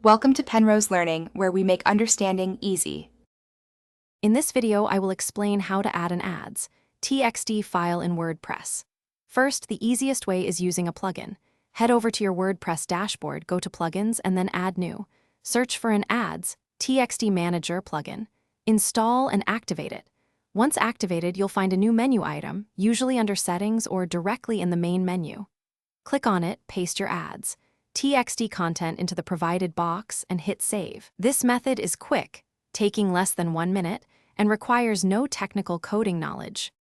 Welcome to Penrose Learning, where we make understanding easy. In this video, I will explain how to add an Ads.txt file in WordPress. First, the easiest way is using a plugin. Head over to your WordPress dashboard, go to Plugins, and then Add New. Search for an Ads.txt Manager plugin. Install and activate it. Once activated, you'll find a new menu item, usually under Settings or directly in the main menu. Click on it, paste your Ads.txt content into the provided box, and hit Save. This method is quick, taking less than 1 minute, and requires no technical coding knowledge.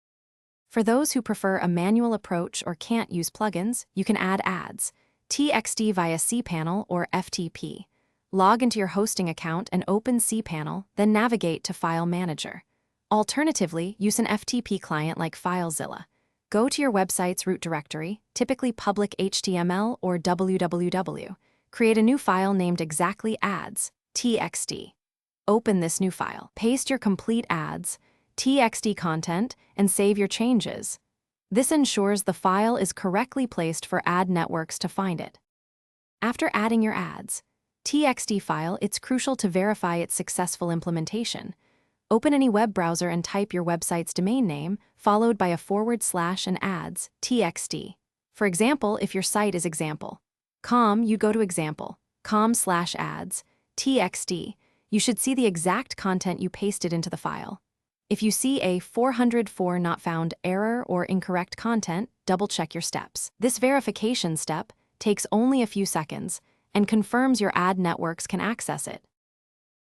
For those who prefer a manual approach or can't use plugins, you can add Ads.txt via cPanel or FTP. Log into your hosting account and open cPanel, then navigate to File Manager. Alternatively, use an FTP client like FileZilla. Go to your website's root directory, typically public HTML or www. Create a new file named exactly Ads.txt. Open this new file. Paste your complete Ads.txt content and save your changes. This ensures the file is correctly placed for ad networks to find it. After adding your Ads.txt file, it's crucial to verify its successful implementation. Open any web browser and type your website's domain name, followed by a / and Ads.txt. For example, if your site is example.com, you go to example.com/ads.txt. You should see the exact content you pasted into the file. If you see a 404 not found error or incorrect content, double-check your steps. This verification step takes only a few seconds and confirms your ad networks can access it.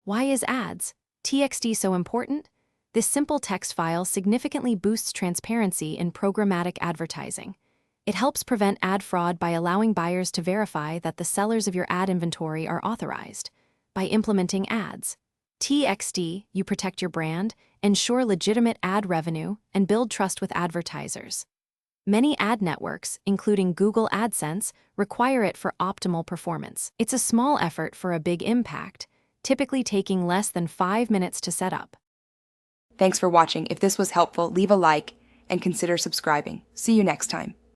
Why is Ads.txt so important? This simple text file significantly boosts transparency in programmatic advertising. It helps prevent ad fraud by allowing buyers to verify that the sellers of your ad inventory are authorized. By implementing Ads.txt, you protect your brand, ensure legitimate ad revenue, and build trust with advertisers. Many ad networks, including Google AdSense, require it for optimal performance. It's a small effort for a big impact, typically taking less than 5 minutes to set up. Thanks for watching. If this was helpful, leave a like and consider subscribing. See you next time.